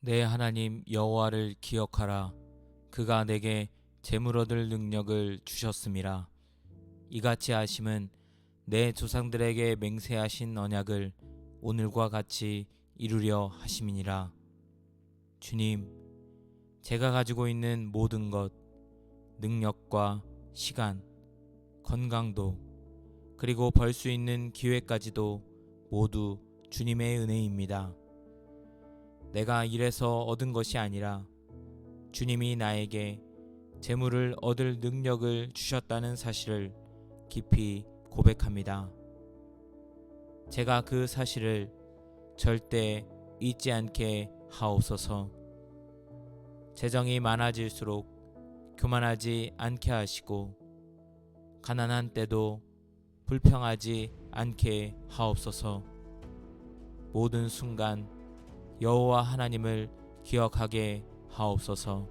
내 하나님 여호와를 기억하라. 그가 내게 재물 얻을 능력을 주셨음이라. 이같이 하심은 내 조상들에게 맹세하신 언약을 오늘과 같이 이루려 하심이니라. 주님, 제가 가지고 있는 모든 것, 능력과 시간, 건강도, 그리고 벌 수 있는 기회까지도 모두 주님의 은혜입니다. 내가 일해서 얻은 것이 아니라 주님이 나에게 재물을 얻을 능력을 주셨다는 사실을 깊이 고백합니다. 제가 그 사실을 절대 잊지 않게 하옵소서. 재정이 많아질수록 교만하지 않게 하시고 가난한 때도 불평하지 않게 하옵소서. 모든 순간 여호와 하나님을 기억하게 하옵소서.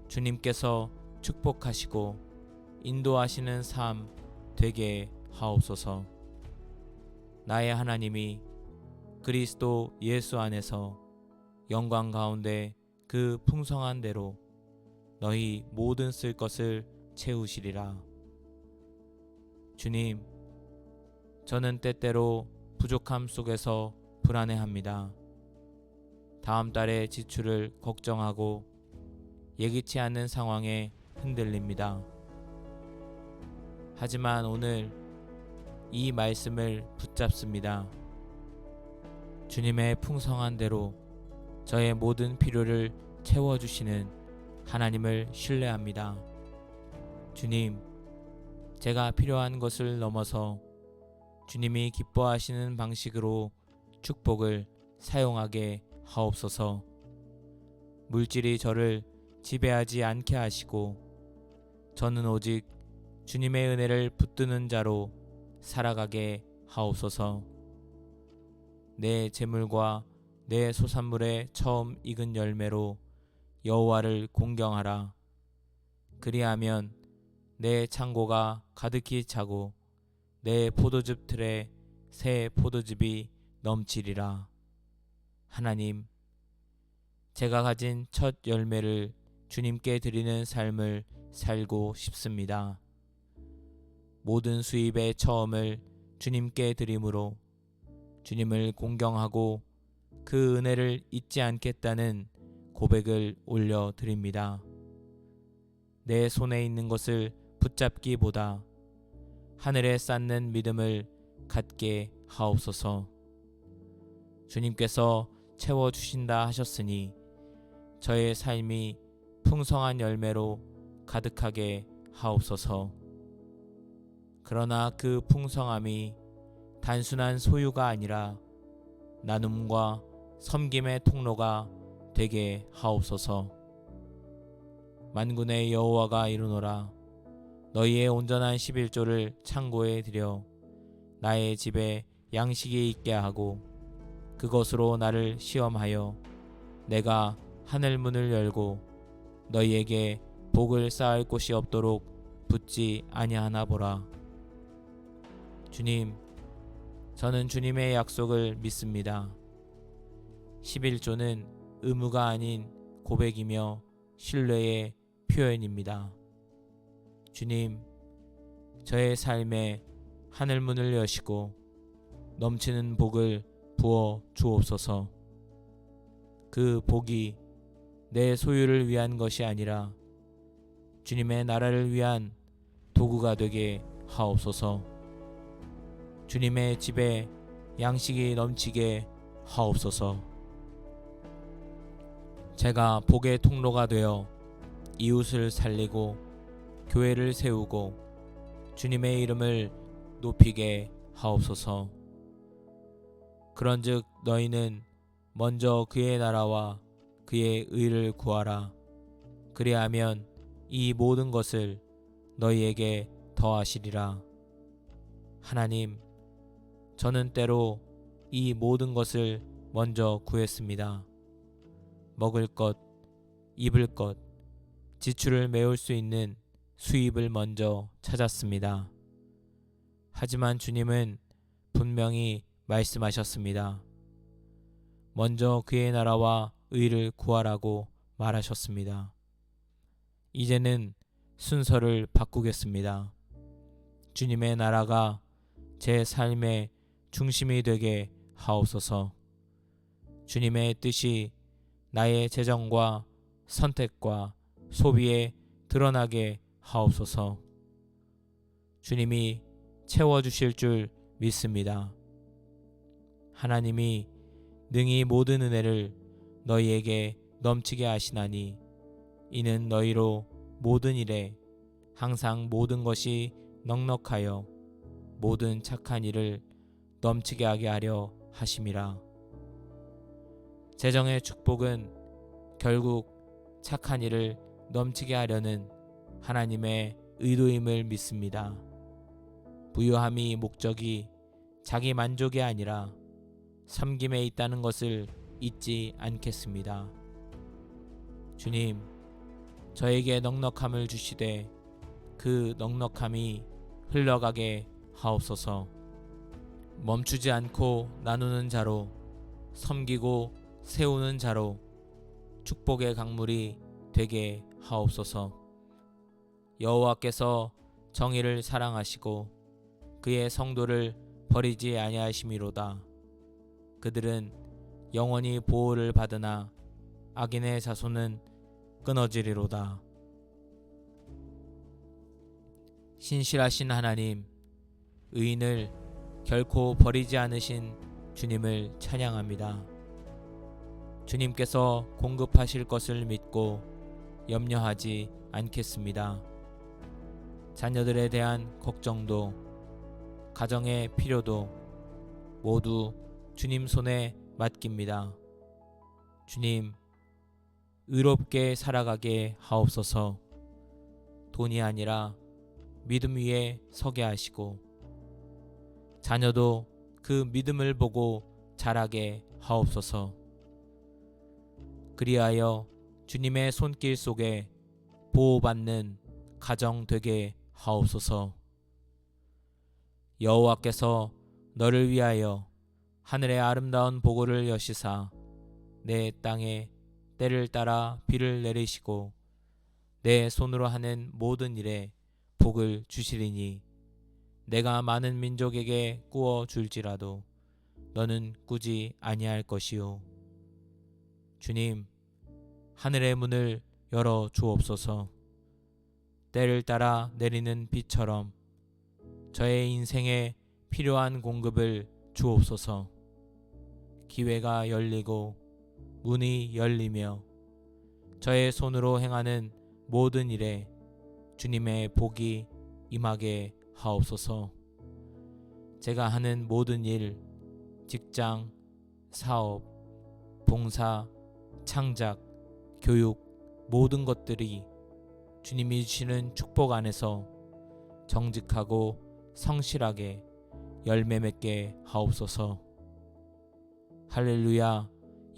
주님께서 축복하시고 인도하시는 삶 되게 하옵소서. 나의 하나님이 그리스도 예수 안에서 영광 가운데 그 풍성한 대로 너희 모든 쓸 것을 채우시리라. 주님, 저는 때때로 부족함 속에서 불안해합니다. 다음 달의 지출을 걱정하고 예기치 않은 상황에 흔들립니다. 하지만 오늘 이 말씀을 붙잡습니다. 주님의 풍성한 대로 저의 모든 필요를 채워주시는 하나님을 신뢰합니다. 주님, 제가 필요한 것을 넘어서 주님이 기뻐하시는 방식으로 축복을 사용하게 하옵소서. 물질이 저를 지배하지 않게 하시고 저는 오직 주님의 은혜를 붙드는 자로 살아가게 하옵소서. 내 재물과 내 소산물의 처음 익은 열매로 여호와를 공경하라. 그리하면 내 창고가 가득히 차고 내 포도즙 틀에 새 포도즙이 넘치리라. 하나님, 제가 가진 첫 열매를 주님께 드리는 삶을 살고 싶습니다. 모든 수입의 처음을 주님께 드림으로 주님을 공경하고 그 은혜를 잊지 않겠다는 고백을 올려드립니다. 내 손에 있는 것을 붙잡기보다 하늘에 쌓는 믿음을 갖게 하옵소서. 주님께서 채워주신다 하셨으니 저의 삶이 풍성한 열매로 가득하게 하옵소서. 그러나 그 풍성함이 단순한 소유가 아니라 나눔과 섬김의 통로가 되게 하옵소서. 만군의 여호와가 이르노라. 너희의 온전한 11조를 창고에 들여 나의 집에 양식이 있게 하고 그것으로 나를 시험하여 내가 하늘 문을 열고 너희에게 복을 쌓을 곳이 없도록 붙지 아니하나 보라. 주님, 저는 주님의 약속을 믿습니다. 11조는 의무가 아닌 고백이며 신뢰의 표현입니다. 주님, 저의 삶에 하늘 문을 여시고 넘치는 복을 부어 주옵소서. 그 복이 내 소유를 위한 것이 아니라 주님의 나라를 위한 도구가 되게 하옵소서. 주님의 집에 양식이 넘치게 하옵소서. 제가 복의 통로가 되어 이웃을 살리고 교회를 세우고 주님의 이름을 높이게 하옵소서. 그런즉 너희는 먼저 그의 나라와 그의 의를 구하라. 그리하면 이 모든 것을 너희에게 더하시리라. 하나님, 저는 때로 이 모든 것을 먼저 구했습니다. 먹을 것, 입을 것, 지출을 메울 수 있는 수입을 먼저 찾았습니다. 하지만 주님은 분명히 말씀하셨습니다. 먼저 그의 나라와 의를 구하라고 말하셨습니다. 이제는 순서를 바꾸겠습니다. 주님의 나라가 제 삶의 중심이 되게 하옵소서. 주님의 뜻이 나의 재정과 선택과 소비에 드러나게 하옵소서. 주님이 채워주실 줄 믿습니다. 하나님이 능히 모든 은혜를 너희에게 넘치게 하시나니 이는 너희로 모든 일에 항상 모든 것이 넉넉하여 모든 착한 일을 넘치게 하게 하려 하심이라. 재정의 축복은 결국 착한 일을 넘치게 하려는 하나님의 의도임을 믿습니다. 부유함이 목적이 자기 만족이 아니라 섬김에 있다는 것을 잊지 않겠습니다. 주님, 저에게 넉넉함을 주시되 그 넉넉함이 흘러가게 하옵소서. 멈추지 않고 나누는 자로, 섬기고 세우는 자로 축복의 강물이 되게 하옵소서. 여호와께서 정의를 사랑하시고 그의 성도를 버리지 아니하심이로다. 그들은 영원히 보호를 받으나 악인의 자손은 끊어지리로다. 신실하신 하나님, 의인을 결코 버리지 않으신 주님을 찬양합니다. 주님께서 공급하실 것을 믿고 염려하지 않겠습니다. 자녀들에 대한 걱정도 가정의 필요도 모두 주님 손에 맡깁니다. 주님, 의롭게 살아가게 하옵소서. 돈이 아니라 믿음 위에 서게 하시고 자녀도 그 믿음을 보고 자라게 하옵소서. 그리하여 주님의 손길 속에 보호받는 가정 되게 하옵소서. 여호와께서 너를 위하여 하늘의 아름다운 보고를 여시사 내 땅에 때를 따라 비를 내리시고 내 손으로 하는 모든 일에 복을 주시리니 내가 많은 민족에게 꾸어 줄지라도 너는 꾸지 아니할 것이요. 주님, 하늘의 문을 열어 주옵소서. 때를 따라 내리는 비처럼 저의 인생에 필요한 공급을 주옵소서. 기회가 열리고 문이 열리며 저의 손으로 행하는 모든 일에 주님의 복이 임하게 하옵소서. 제가 하는 모든 일, 직장, 사업, 봉사, 창작, 교육 모든 것들이 주님이 주시는 축복 안에서 정직하고 성실하게 열매 맺게 하옵소서. 할렐루야.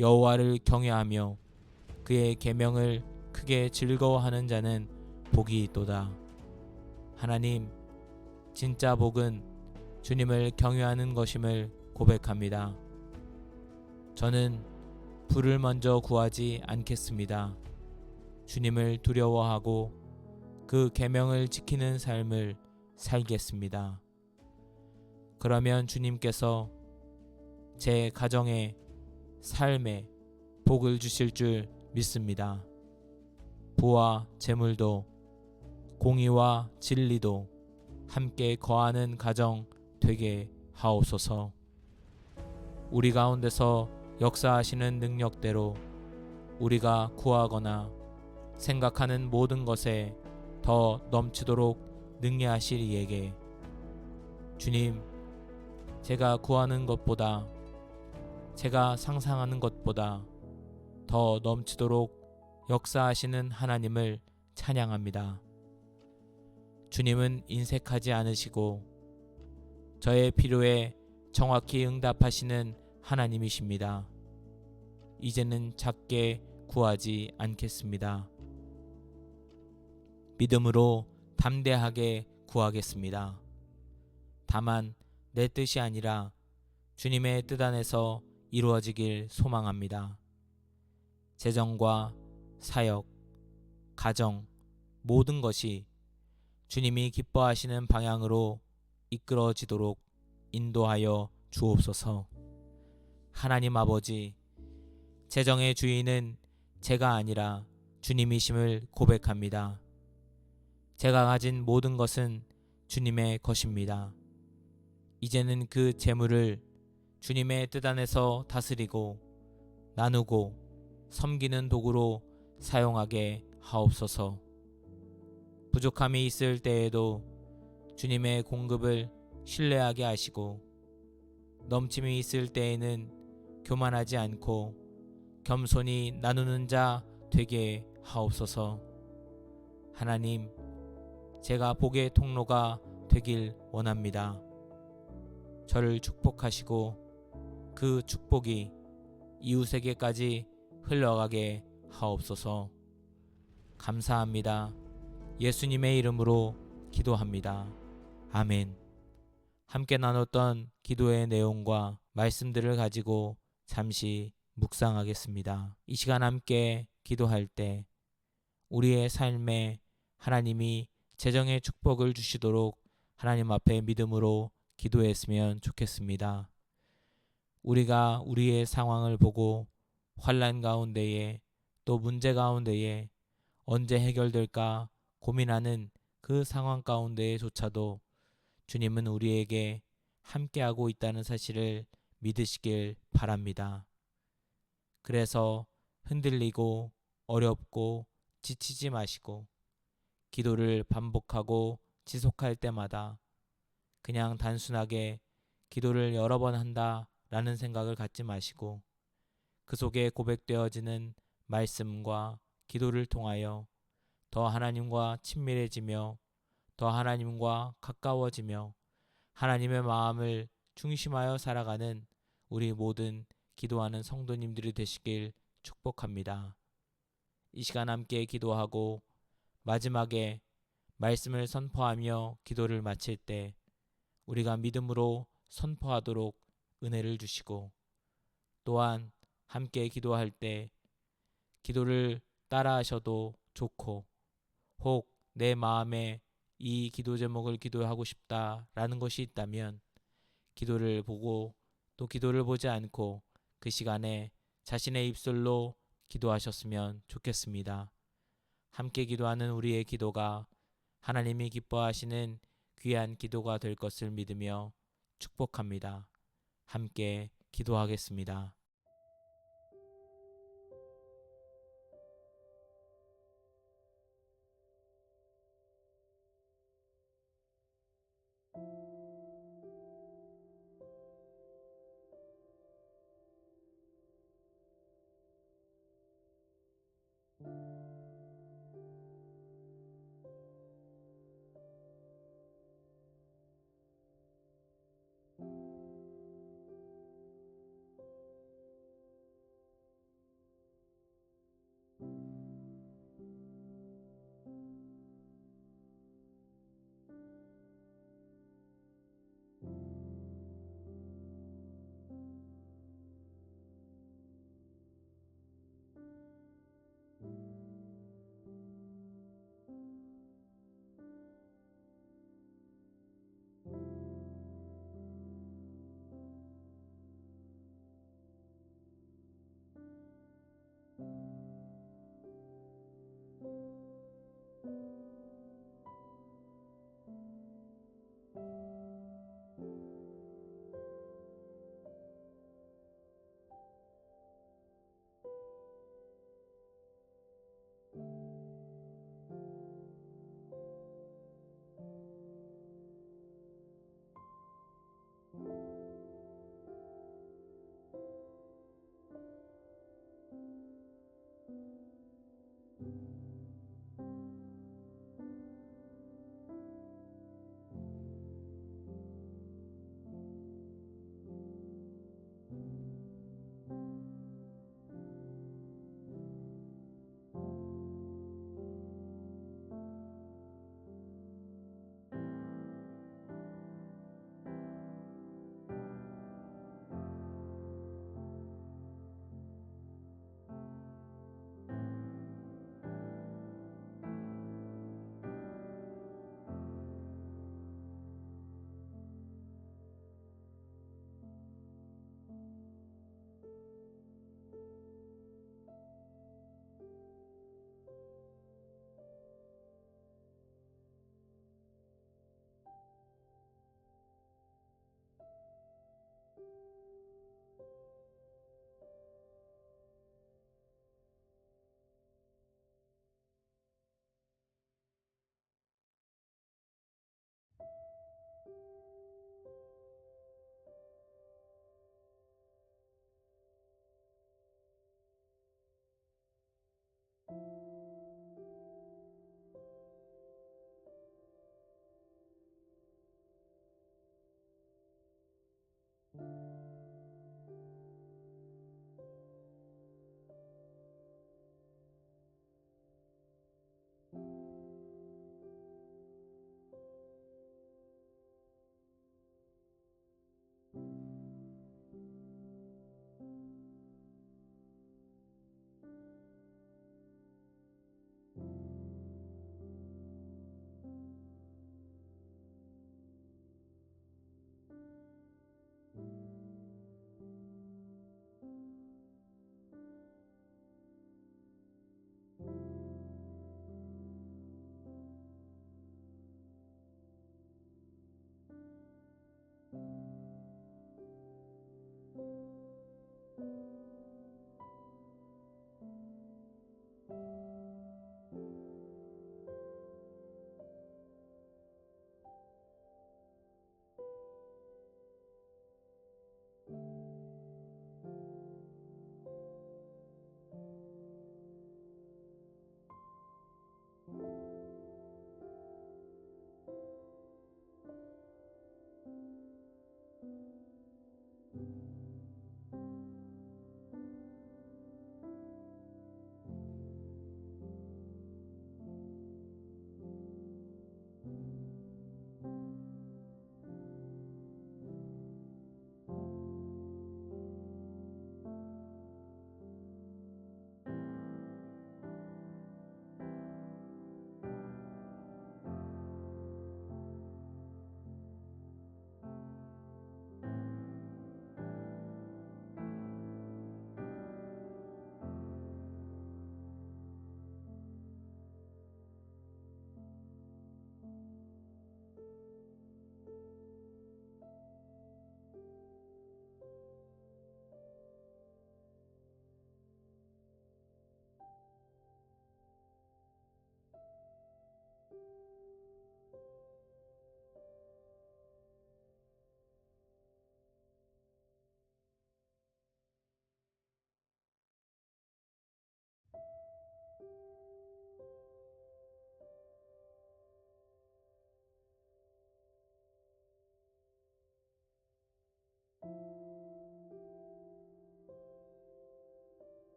여호와를 경외하며 그의 계명을 크게 즐거워하는 자는 복이 있도다. 하나님, 진짜 복은 주님을 경외하는 것임을 고백합니다. 저는 부를 먼저 구하지 않겠습니다. 주님을 두려워하고 그 계명을 지키는 삶을 살겠습니다. 그러면 주님께서 제 가정에 삶에 복을 주실 줄 믿습니다. 부와 재물도 공의와 진리도 함께 거하는 가정 되게 하옵소서. 우리 가운데서 역사하시는 능력대로 우리가 구하거나 생각하는 모든 것에 더 넘치도록 능히하실 이에게 주님, 제가 구하는 것보다 제가 상상하는 것보다 더 넘치도록 역사하시는 하나님을 찬양합니다. 주님은 인색하지 않으시고 저의 필요에 정확히 응답하시는 하나님이십니다. 이제는 작게 구하지 않겠습니다. 믿음으로 담대하게 구하겠습니다. 다만 내 뜻이 아니라 주님의 뜻 안에서 이루어지길 소망합니다. 재정과 사역, 가정, 모든 것이 주님이 기뻐하시는 방향으로 이끌어지도록 인도하여 주옵소서. 하나님 아버지, 재정의 주인은 제가 아니라 주님이심을 고백합니다. 제가 가진 모든 것은 주님의 것입니다. 이제는 그 재물을 주님의 뜻 안에서 다스리고 나누고 섬기는 도구로 사용하게 하옵소서. 부족함이 있을 때에도 주님의 공급을 신뢰하게 하시고, 넘침이 있을 때에는 교만하지 않고 겸손히 나누는 자 되게 하옵소서. 하나님, 제가 복의 통로가 되길 원합니다. 저를 축복하시고 그 축복이 이웃에게까지 흘러가게 하옵소서. 감사합니다. 예수님의 이름으로 기도합니다. 아멘. 함께 나눴던 기도의 내용과 말씀들을 가지고 잠시 묵상하겠습니다. 이 시간 함께 기도할 때 우리의 삶에 하나님이 재정의 축복을 주시도록 하나님 앞에 믿음으로 기도했으면 좋겠습니다. 우리가 우리의 상황을 보고 환난 가운데에, 또 문제 가운데에 언제 해결될까 고민하는 그 상황 가운데에조차도 주님은 우리에게 함께하고 있다는 사실을 믿으시길 바랍니다. 그래서 흔들리고 어렵고 지치지 마시고, 기도를 반복하고 지속할 때마다 그냥 단순하게 기도를 여러 번 한다 라는 생각을 갖지 마시고, 그 속에 고백되어지는 말씀과 기도를 통하여 더 하나님과 친밀해지며 더 하나님과 가까워지며 하나님의 마음을 중심하여 살아가는 우리 모든 기도하는 성도님들이 되시길 축복합니다. 이 시간 함께 기도하고 마지막에 말씀을 선포하며 기도를 마칠 때 우리가 믿음으로 선포하도록 은혜를 주시고, 또한 함께 기도할 때 기도를 따라하셔도 좋고, 혹 내 마음에 이 기도 제목을 기도하고 싶다라는 것이 있다면 기도를 보고 또 기도를 보지 않고 그 시간에 자신의 입술로 기도하셨으면 좋겠습니다. 함께 기도하는 우리의 기도가 하나님이 기뻐하시는 귀한 기도가 될 것을 믿으며 축복합니다. 함께 기도하겠습니다.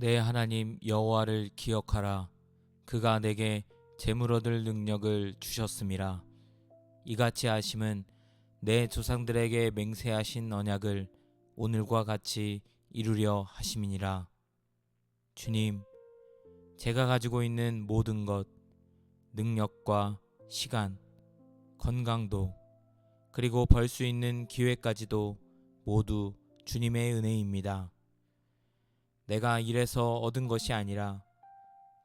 내 하나님 여호와를 기억하라. 그가 내게 재물 얻을 능력을 주셨음이라. 이같이 하심은 내 조상들에게 맹세하신 언약을 오늘과 같이 이루려 하심이니라. 주님, 제가 가지고 있는 모든 것, 능력과 시간, 건강도, 그리고 벌 수 있는 기회까지도 모두 주님의 은혜입니다. 내가 일해서 얻은 것이 아니라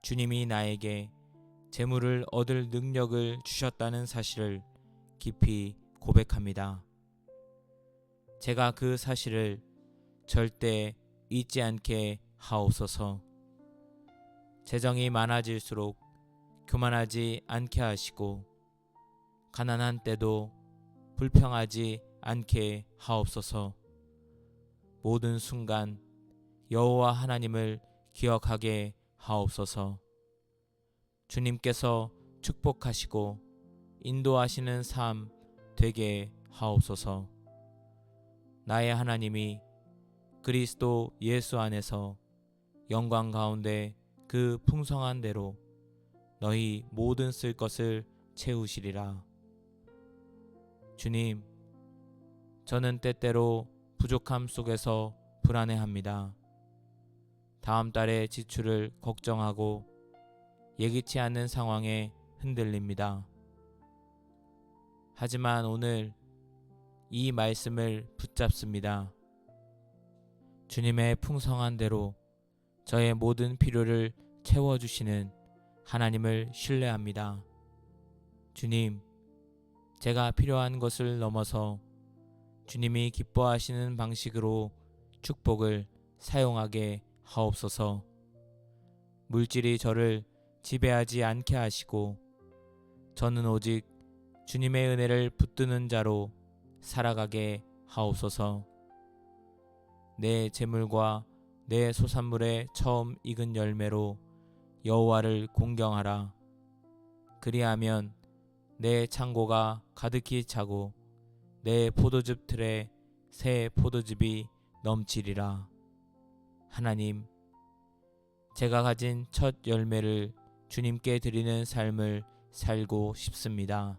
주님이 나에게 재물을 얻을 능력을 주셨다는 사실을 깊이 고백합니다. 제가 그 사실을 절대 잊지 않게 하옵소서. 재정이 많아질수록 교만하지 않게 하시고 가난한 때도 불평하지 않게 하옵소서. 모든 순간 여호와 하나님을 기억하게 하옵소서. 주님께서 축복하시고 인도하시는 삶 되게 하옵소서. 나의 하나님이 그리스도 예수 안에서 영광 가운데 그 풍성한 대로 너희 모든 쓸 것을 채우시리라. 주님, 저는 때때로 부족함 속에서 불안해합니다. 다음 달의 지출을 걱정하고 예기치 않은 상황에 흔들립니다. 하지만 오늘 이 말씀을 붙잡습니다. 주님의 풍성한 대로 저의 모든 필요를 채워주시는 하나님을 신뢰합니다. 주님, 제가 필요한 것을 넘어서 주님이 기뻐하시는 방식으로 축복을 사용하게 하옵소서. 물질이 저를 지배하지 않게 하시고 저는 오직 주님의 은혜를 붙드는 자로 살아가게 하옵소서. 내 재물과 내 소산물의 처음 익은 열매로 여호와를 공경하라. 그리하면 내 창고가 가득히 차고 내 포도즙 틀에 새 포도즙이 넘치리라. 하나님, 제가 가진 첫 열매를 주님께 드리는 삶을 살고 싶습니다.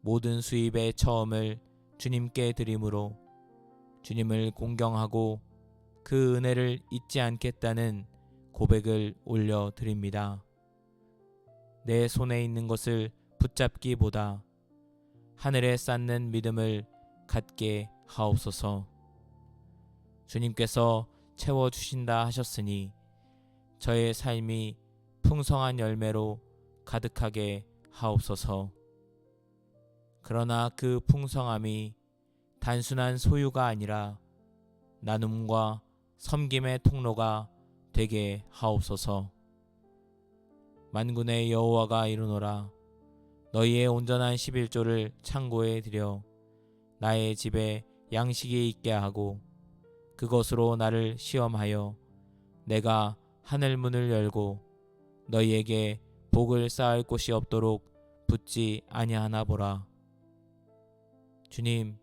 모든 수입의 처음을 주님께 드림으로 주님을 공경하고 그 은혜를 잊지 않겠다는 고백을 올려드립니다. 내 손에 있는 것을 붙잡기보다 하늘에 쌓는 믿음을 갖게 하옵소서. 주님께서 채워주신다 하셨으니 저의 삶이 풍성한 열매로 가득하게 하옵소서. 그러나 그 풍성함이 단순한 소유가 아니라 나눔과 섬김의 통로가 되게 하옵소서. 만군의 여호와가 이르노라. 너희의 온전한 11조를 창고에 들여 나의 집에 양식이 있게 하고 그것으로 나를 시험하여 내가 하늘 문을 열고 너희에게 복을 쌓을 곳이 없도록 붙지 아니하나 보라. 주님,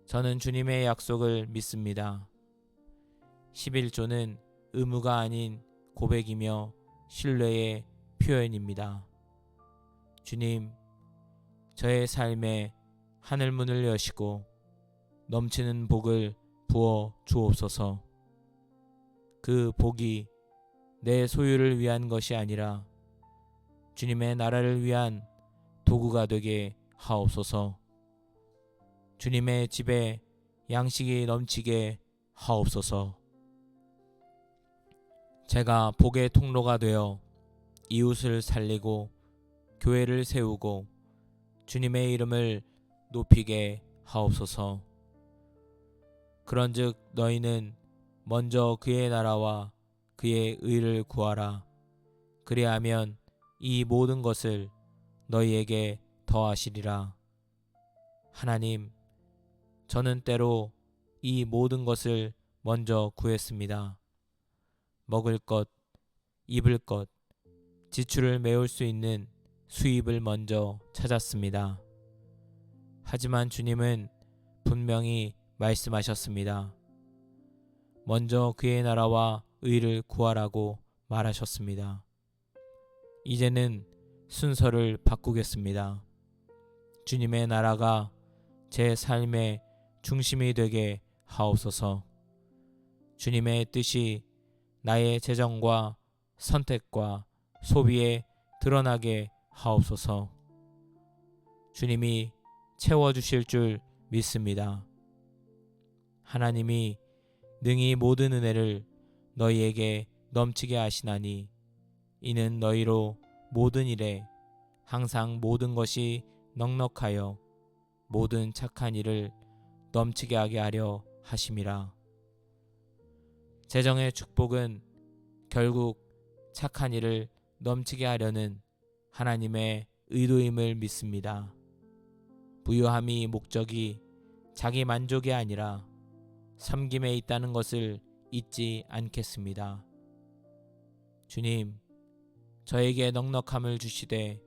저는 주님의 약속을 믿습니다. 11조는 의무가 아닌 고백이며 신뢰의 표현입니다. 주님, 저의 삶에 하늘 문을 여시고 넘치는 복을 부어 주옵소서. 그 복이 내 소유를 위한 것이 아니라 주님의 나라를 위한 도구가 되게 하옵소서. 주님의 집에 양식이 넘치게 하옵소서. 제가 복의 통로가 되어 이웃을 살리고 교회를 세우고 주님의 이름을 높이게 하옵소서. 그런즉 너희는 먼저 그의 나라와 그의 의를 구하라. 그리하면 이 모든 것을 너희에게 더하시리라. 하나님, 저는 때로 이 모든 것을 먼저 구했습니다. 먹을 것, 입을 것, 지출을 메울 수 있는 수입을 먼저 찾았습니다. 하지만 주님은 분명히 말씀하셨습니다. 먼저 그의 나라와 의를 구하라고 말하셨습니다. 이제는 순서를 바꾸겠습니다. 주님의 나라가 제 삶의 중심이 되게 하옵소서. 주님의 뜻이 나의 재정과 선택과 소비에 드러나게 하옵소서. 주님이 채워주실 줄 믿습니다. 하나님이 능히 모든 은혜를 너희에게 넘치게 하시나니 이는 너희로 모든 일에 항상 모든 것이 넉넉하여 모든 착한 일을 넘치게 하게 하려 하심이라. 재정의 축복은 결국 착한 일을 넘치게 하려는 하나님의 의도임을 믿습니다. 부유함이 목적이 자기 만족이 아니라 섬김에 있다는 것을 잊지 않겠습니다. 주님, 저에게 넉넉함을 주시되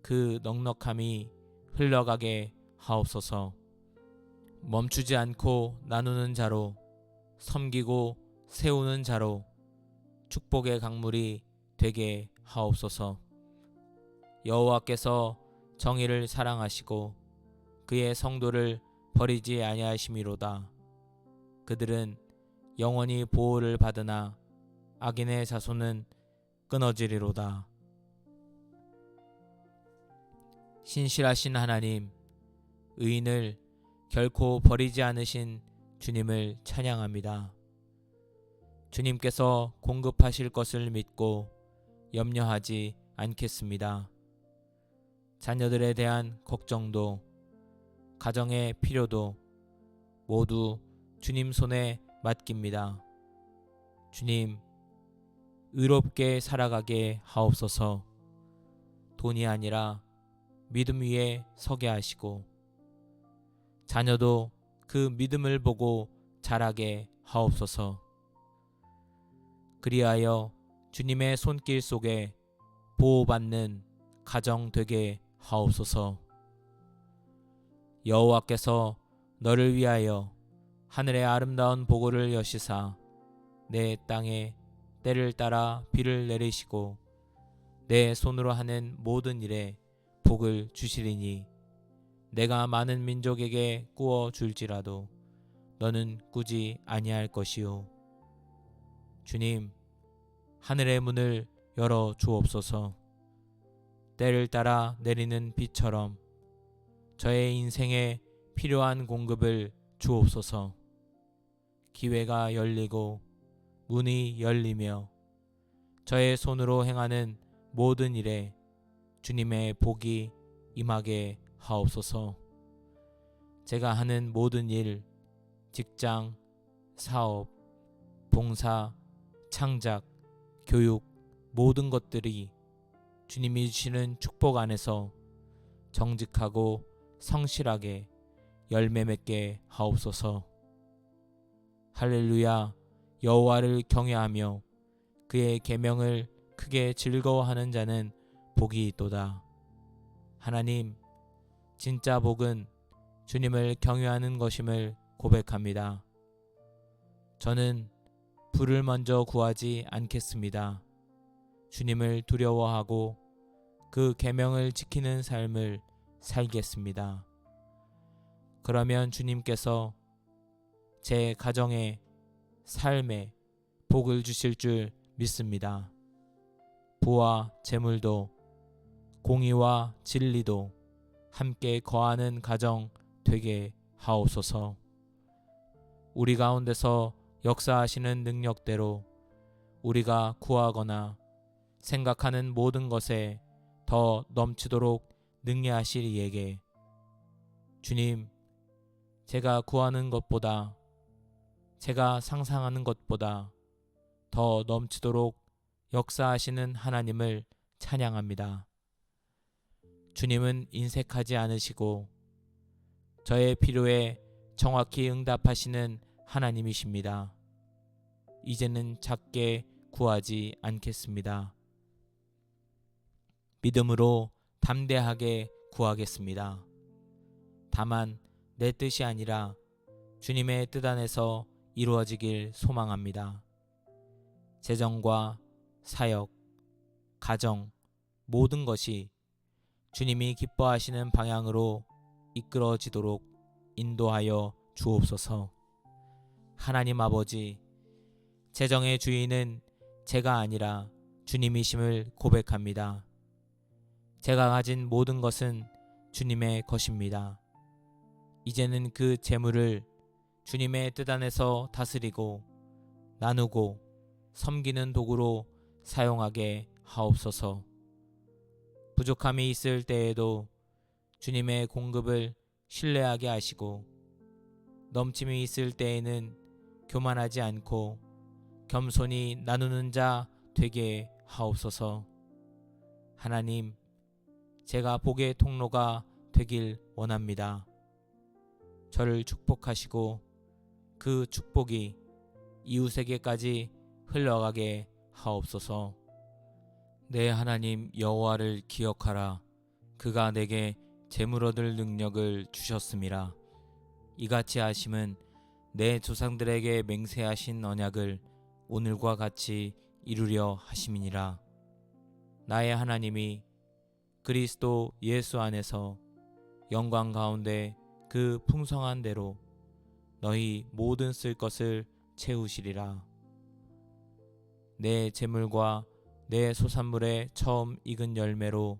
그 넉넉함이 흘러가게 하옵소서. 멈추지 않고 나누는 자로, 섬기고 세우는 자로 축복의 강물이 되게 하옵소서. 여호와께서 정의를 사랑하시고 그의 성도를 버리지 아니하심이로다. 그들은 영원히 보호를 받으나 악인의 자손은 끊어지리로다. 신실하신 하나님, 의인을 결코 버리지 않으신 주님을 찬양합니다. 주님께서 공급하실 것을 믿고 염려하지 않겠습니다. 자녀들에 대한 걱정도 가정의 필요도 모두 주님 손에 맡깁니다. 주님, 의롭게 살아가게 하옵소서. 돈이 아니라 믿음 위에 서게 하시고 자녀도 그 믿음을 보고 자라게 하옵소서. 그리하여 주님의 손길 속에 보호받는 가정 되게 하옵소서. 여호와께서 너를 위하여 하늘의 아름다운 보고를 여시사 내 땅에 때를 따라 비를 내리시고 내 손으로 하는 모든 일에 복을 주시리니 내가 많은 민족에게 꾸어 줄지라도 너는 꾸지 아니할 것이요. 주님, 하늘의 문을 열어 주옵소서. 때를 따라 내리는 비처럼 저의 인생에 필요한 공급을 주옵소서. 기회가 열리고 문이 열리며 저의 손으로 행하는 모든 일에 주님의 복이 임하게 하옵소서. 제가 하는 모든 일, 직장, 사업, 봉사, 창작, 교육, 모든 것들이 주님이 주시는 축복 안에서 정직하고 성실하게 열매 맺게 하옵소서. 할렐루야. 여호와를 경외하며 그의 계명을 크게 즐거워하는 자는 복이 있도다. 하나님, 진짜 복은 주님을 경외하는 것임을 고백합니다. 저는 부를 먼저 구하지 않겠습니다. 주님을 두려워하고 그 계명을 지키는 삶을 살겠습니다. 그러면 주님께서 제 가정에 삶에 복을 주실 줄 믿습니다. 부와 재물도 공의와 진리도 함께 거하는 가정 되게 하옵소서. 우리 가운데서 역사하시는 능력대로 우리가 구하거나 생각하는 모든 것에 더 넘치도록 능히하실 이에게 주님, 제가 구하는 것보다 제가 상상하는 것보다 더 넘치도록 역사하시는 하나님을 찬양합니다. 주님은 인색하지 않으시고 저의 필요에 정확히 응답하시는 하나님이십니다. 이제는 작게 구하지 않겠습니다. 믿음으로 담대하게 구하겠습니다. 다만 내 뜻이 아니라 주님의 뜻 안에서 이루어지길 소망합니다. 재정과 사역, 가정, 모든 것이 주님이 기뻐하시는 방향으로 이끌어지도록 인도하여 주옵소서. 하나님 아버지, 재정의 주인은 제가 아니라 주님이심을 고백합니다. 제가 가진 모든 것은 주님의 것입니다. 이제는 그 재물을 주님의 뜻 안에서 다스리고 나누고 섬기는 도구로 사용하게 하옵소서. 부족함이 있을 때에도 주님의 공급을 신뢰하게 하시고 넘침이 있을 때에는 교만하지 않고 겸손히 나누는 자 되게 하옵소서. 하나님, 제가 복의 통로가 되길 원합니다. 저를 축복하시고 그 축복이 이웃에게까지 흘러가게 하옵소서. 내 하나님 여호와를 기억하라. 그가 내게 재물 얻을 능력을 주셨음이라. 이같이 하심은 내 조상들에게 맹세하신 언약을 오늘과 같이 이루려 하심이니라. 나의 하나님이 그리스도 예수 안에서 영광 가운데 그 풍성한 대로 너희 모든 쓸 것을 채우시리라. 내 재물과 내 소산물의 처음 익은 열매로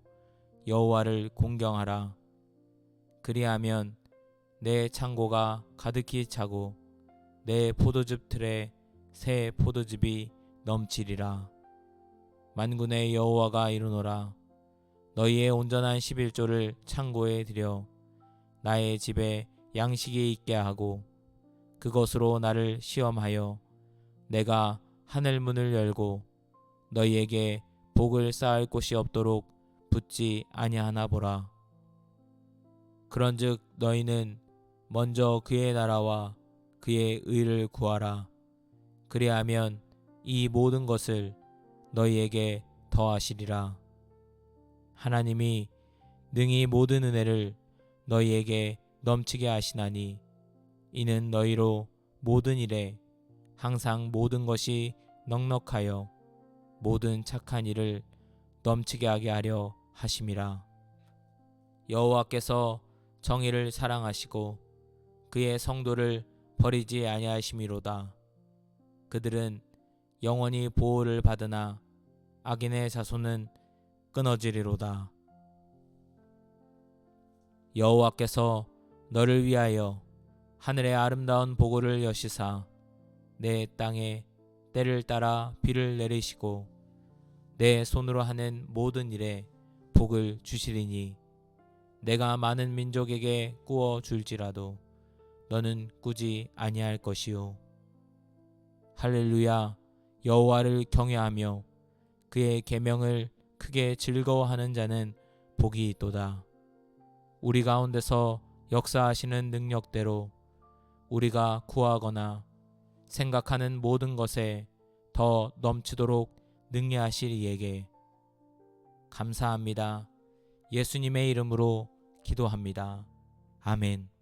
여호와를 공경하라. 그리하면 내 창고가 가득히 차고 내 포도즙 틀에 새 포도즙이 넘치리라. 만군의 여호와가 이르노라. 너희의 온전한 11조를 창고에 들여 나의 집에 양식이 있게 하고 그것으로 나를 시험하여 내가 하늘 문을 열고 너희에게 복을 쌓을 곳이 없도록 붙지 아니하나 보라. 그런즉 너희는 먼저 그의 나라와 그의 의를 구하라. 그리하면 이 모든 것을 너희에게 더하시리라. 하나님이 능히 모든 은혜를 너희에게 넘치게 하시나니 이는 너희로 모든 일에 항상 모든 것이 넉넉하여 모든 착한 일을 넘치게 하게 하려 하심이라. 여호와께서 정의를 사랑하시고 그의 성도를 버리지 아니하심이로다. 그들은 영원히 보호를 받으나 악인의 자손은 끊어지리로다. 여호와께서 너를 위하여 하늘의 아름다운 보고를 여시사 내 땅에 때를 따라 비를 내리시고 내 손으로 하는 모든 일에 복을 주시리니 내가 많은 민족에게 꾸어 줄지라도 너는 꾸지 아니할 것이요. 할렐루야. 여호와를 경외하며 그의 계명을 크게 즐거워하는 자는 복이 있도다. 우리 가운데서 역사하시는 능력대로 우리가 구하거나 생각하는 모든 것에 더 넘치도록 능히하실 이에게 감사합니다. 예수님의 이름으로 기도합니다. 아멘.